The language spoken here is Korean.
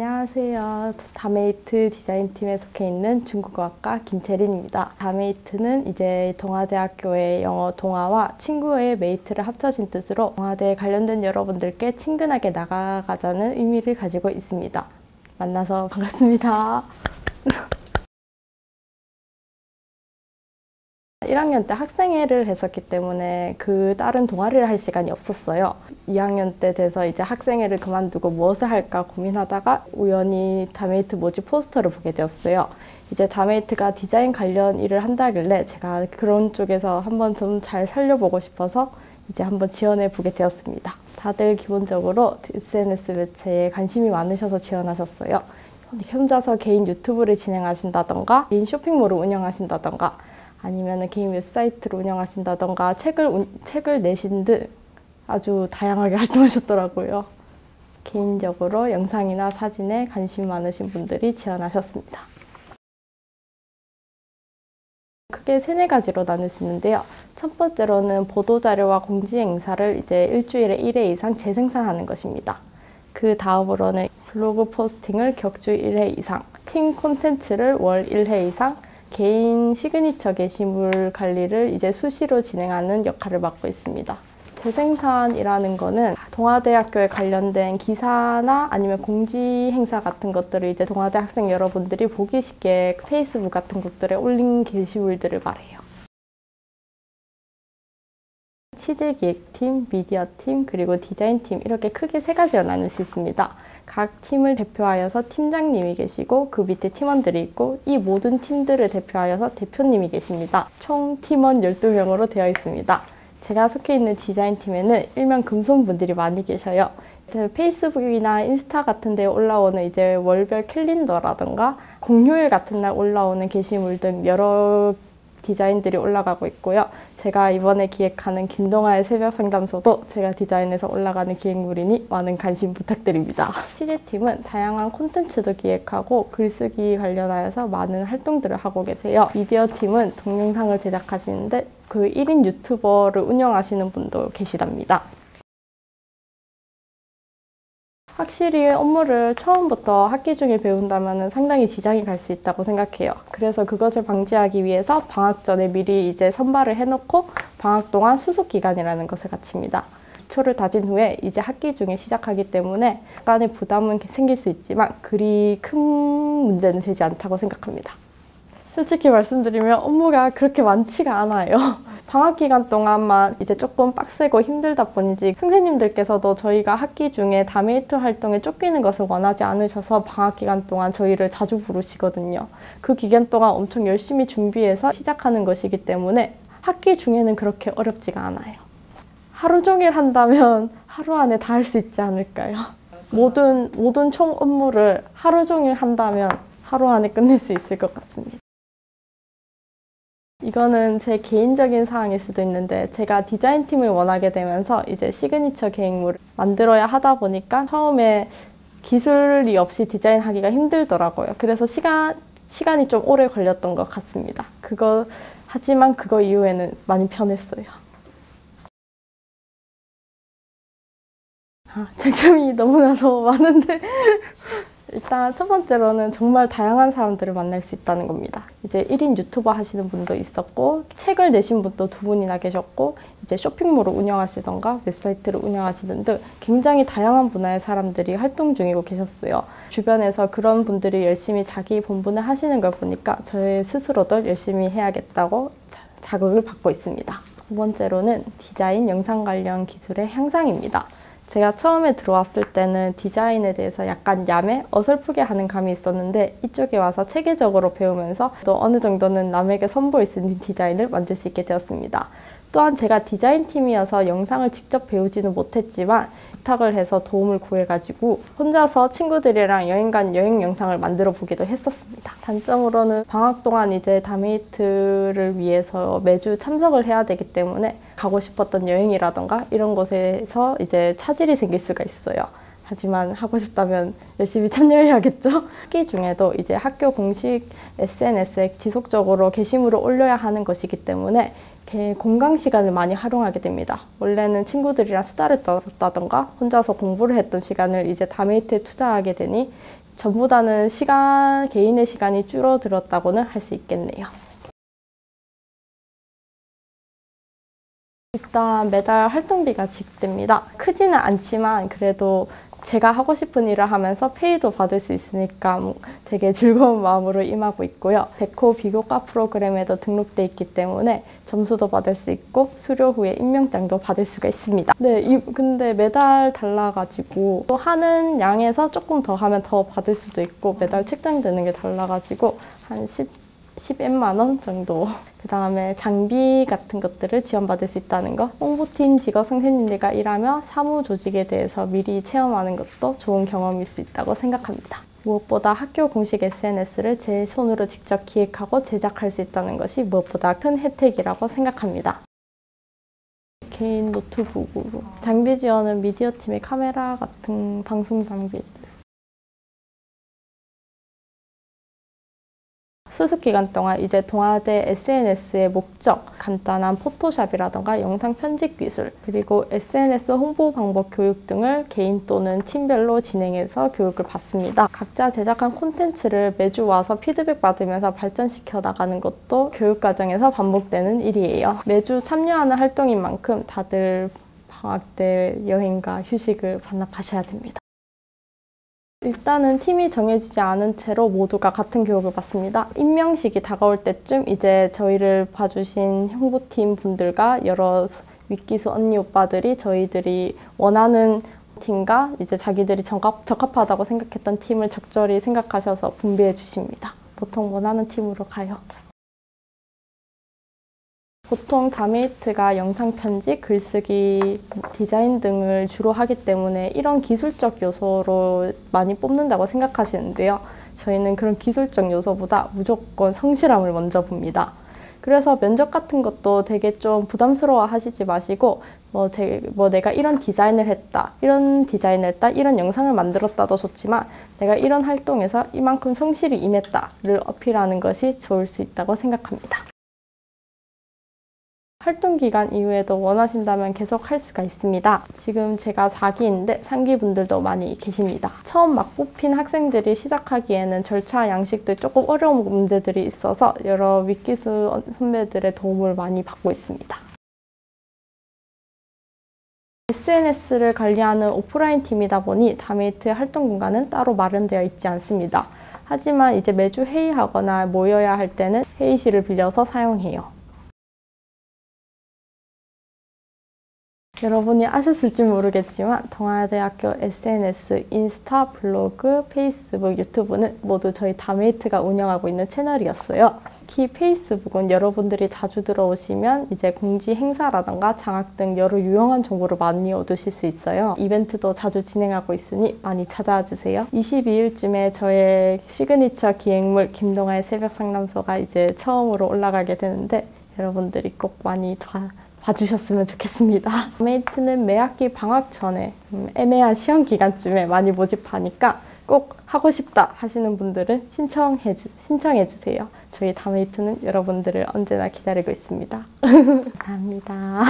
안녕하세요. 다메이트 디자인팀에 속해 있는 중국어학과 김채린입니다. 다메이트는 이제 동아대학교의 영어 동아와 친구의 메이트를 합쳐진 뜻으로 동아대에 관련된 여러분들께 친근하게 나아가자는 의미를 가지고 있습니다. 만나서 반갑습니다. 1학년 때 학생회를 했었기 때문에 다른 동아리를 할 시간이 없었어요. 2학년 때 돼서 이제 학생회를 그만두고 무엇을 할까 고민하다가 우연히 다메이트 모집 포스터를 보게 되었어요. 이제 다메이트가 디자인 관련 일을 한다길래 제가 그런 쪽에서 한번 좀 잘 살려보고 싶어서 이제 한번 지원해 보게 되었습니다. 다들 기본적으로 SNS 매체에 관심이 많으셔서 지원하셨어요. 혼자서 개인 유튜브를 진행하신다던가 개인 쇼핑몰을 운영하신다던가 아니면 개인 웹사이트를 운영하신다던가 책을 내신 듯 아주 다양하게 활동하셨더라고요. 개인적으로 영상이나 사진에 관심 많으신 분들이 지원하셨습니다. 크게 3-4가지로 나눌 수 있는데요. 첫 번째로는 보도자료와 공지행사를 이제 일주일에 1회 이상 재생산하는 것입니다. 그 다음으로는 블로그 포스팅을 격주 1회 이상, 팀 콘텐츠를 월 1회 이상, 개인 시그니처 게시물 관리를 이제 수시로 진행하는 역할을 맡고 있습니다. 재생산이라는 거는 동아대학교에 관련된 기사나 아니면 공지 행사 같은 것들을 이제 동아대 학생 여러분들이 보기 쉽게 페이스북 같은 곳들에 올린 게시물들을 말해요. 취재기획팀, 미디어팀, 그리고 디자인팀 이렇게 크게 3가지로 나눌 수 있습니다. 각 팀을 대표하여서 팀장님이 계시고 그 밑에 팀원들이 있고 이 모든 팀들을 대표하여서 대표님이 계십니다. 총 팀원 12명으로 되어 있습니다. 제가 속해 있는 디자인팀에는 일명 금손분들이 많이 계셔요. 페이스북이나 인스타 같은 데 올라오는 이제 월별 캘린더라던가 공휴일 같은 날 올라오는 게시물 등 여러 디자인들이 올라가고 있고요. 제가 이번에 기획하는 김동아의 새벽 상담소도 제가 디자인해서 올라가는 기획물이니 많은 관심 부탁드립니다. 취재팀은 다양한 콘텐츠도 기획하고 글쓰기 관련하여서 많은 활동들을 하고 계세요. 미디어팀은 동영상을 제작하시는데 그 1인 유튜버를 운영하시는 분도 계시답니다. 확실히 업무를 처음부터 학기 중에 배운다면 상당히 지장이 갈 수 있다고 생각해요. 그래서 그것을 방지하기 위해서 방학 전에 미리 이제 선발을 해놓고 방학 동안 수습 기간이라는 것을 갖춥니다. 기초를 다진 후에 이제 학기 중에 시작하기 때문에 약간의 부담은 생길 수 있지만 그리 큰 문제는 되지 않다고 생각합니다. 솔직히 말씀드리면 업무가 그렇게 많지가 않아요. 방학 기간 동안만 이제 조금 빡세고 힘들다 뿐이지 선생님들께서도 저희가 학기 중에 다메이트 활동에 쫓기는 것을 원하지 않으셔서 방학 기간 동안 저희를 자주 부르시거든요. 그 기간 동안 엄청 열심히 준비해서 시작하는 것이기 때문에 학기 중에는 그렇게 어렵지가 않아요. 하루 종일 한다면 하루 안에 다 할 수 있지 않을까요? 모든 총 업무를 하루 종일 한다면 하루 안에 끝낼 수 있을 것 같습니다. 이거는 제 개인적인 사항일 수도 있는데 제가 디자인팀을 원하게 되면서 이제 시그니처 계획물을 만들어야 하다 보니까 처음에 기술이 없이 디자인하기가 힘들더라고요. 그래서 시간이 좀 오래 걸렸던 것 같습니다. 하지만 그거 이후에는 많이 편했어요. 장점이 너무나도 많은데 일단 첫 번째로는 정말 다양한 사람들을 만날 수 있다는 겁니다. 이제 1인 유튜버 하시는 분도 있었고 책을 내신 분도 2분이나 계셨고 이제 쇼핑몰을 운영하시던가 웹사이트를 운영하시는 등 굉장히 다양한 분야의 사람들이 활동 중이고 계셨어요. 주변에서 그런 분들이 열심히 자기 본분을 하시는 걸 보니까 저 스스로도 열심히 해야겠다고 자극을 받고 있습니다. 두 번째로는 디자인, 영상 관련 기술의 향상입니다. 제가 처음에 들어왔을 때는 디자인에 대해서 약간 어설프게 하는 감이 있었는데 이쪽에 와서 체계적으로 배우면서 또 어느 정도는 남에게 선보일 수 있는 디자인을 만들 수 있게 되었습니다. 또한 제가 디자인팀이어서 영상을 직접 배우지는 못했지만 부탁을 해서 도움을 구해가지고 혼자서 친구들이랑 여행 간 여행 영상을 만들어 보기도 했었습니다. 단점으로는 방학 동안 이제 다메이트를 위해서 매주 참석을 해야 되기 때문에 가고 싶었던 여행이라던가 이런 곳에서 이제 차질이 생길 수가 있어요. 하지만 하고 싶다면 열심히 참여해야겠죠? 학기 중에도 이제 학교 공식 SNS에 지속적으로 게시물을 올려야 하는 것이기 때문에 공강 시간을 많이 활용하게 됩니다. 원래는 친구들이랑 수다를 떨었다던가 혼자서 공부를 했던 시간을 이제 다메이트에 투자하게 되니 전보다는 개인의 시간이 줄어들었다고는 할 수 있겠네요. 일단 매달 활동비가 지급됩니다. 크지는 않지만 그래도 제가 하고 싶은 일을 하면서 페이도 받을 수 있으니까 되게 즐거운 마음으로 임하고 있고요. 데코 비교과 프로그램에도 등록돼 있기 때문에 점수도 받을 수 있고 수료 후에 임명장도 받을 수가 있습니다. 네, 근데 매달 달라가지고 또 하는 양에서 조금 더 하면 더 받을 수도 있고 매달 책정되는 게 달라가지고 한 10만 원 정도. 그 다음에 장비 같은 것들을 지원받을 수 있다는 거. 홍보팀 직업 선생님들과 일하며 사무 조직에 대해서 미리 체험하는 것도 좋은 경험일 수 있다고 생각합니다. 무엇보다 학교 공식 SNS를 제 손으로 직접 기획하고 제작할 수 있다는 것이 무엇보다 큰 혜택이라고 생각합니다. 개인 노트북으로. 장비 지원은 미디어팀의 카메라 같은 방송 장비. 수습 기간 동안 이제 동아대 SNS의 목적, 간단한 포토샵이라던가 영상 편집 기술, 그리고 SNS 홍보 방법 교육 등을 개인 또는 팀별로 진행해서 교육을 받습니다. 각자 제작한 콘텐츠를 매주 와서 피드백 받으면서 발전시켜 나가는 것도 교육 과정에서 반복되는 일이에요. 매주 참여하는 활동인 만큼 다들 방학 때 여행과 휴식을 반납하셔야 됩니다. 일단은 팀이 정해지지 않은 채로 모두가 같은 교육을 받습니다. 임명식이 다가올 때쯤 이제 저희를 봐주신 홍보팀 분들과 여러 윗기수 언니 오빠들이 저희들이 원하는 팀과 이제 자기들이 적합하다고 생각했던 팀을 적절히 생각하셔서 분배해 주십니다. 보통 원하는 팀으로 가요. 보통 다메이트가 영상 편집, 글쓰기, 디자인 등을 주로 하기 때문에 이런 기술적 요소로 많이 뽑는다고 생각하시는데요. 저희는 그런 기술적 요소보다 무조건 성실함을 먼저 봅니다. 그래서 면접 같은 것도 되게 좀 부담스러워 하시지 마시고 내가 이런 디자인을 했다, 이런 영상을 만들었다도 좋지만 내가 이런 활동에서 이만큼 성실히 임했다를 어필하는 것이 좋을 수 있다고 생각합니다. 활동 기간 이후에도 원하신다면 계속 할 수가 있습니다. 지금 제가 4기인데 3기 분들도 많이 계십니다. 처음 막 뽑힌 학생들이 시작하기에는 절차 양식들 조금 어려운 문제들이 있어서 여러 윗기수 선배들의 도움을 많이 받고 있습니다. SNS를 관리하는 오프라인 팀이다 보니 다메이트의 활동 공간은 따로 마련되어 있지 않습니다. 하지만 이제 매주 회의하거나 모여야 할 때는 회의실을 빌려서 사용해요. 여러분이 아셨을지 모르겠지만 동아대학교 SNS, 인스타, 블로그, 페이스북, 유튜브는 모두 저희 다메이트가 운영하고 있는 채널이었어요. 특히 페이스북은 여러분들이 자주 들어오시면 이제 공지 행사라던가 장학 등 여러 유용한 정보를 많이 얻으실 수 있어요. 이벤트도 자주 진행하고 있으니 많이 찾아와 주세요. 22일쯤에 저의 시그니처 기획물 김동아의 새벽 상담소가 이제 처음으로 올라가게 되는데 여러분들이 꼭 많이 봐주셨으면 좋겠습니다. 다메이트는 매학기 방학 전에 애매한 시험 기간쯤에 많이 모집하니까 꼭 하고 싶다 하시는 분들은 신청해 주세요. 저희 다메이트는 여러분들을 언제나 기다리고 있습니다. 감사합니다.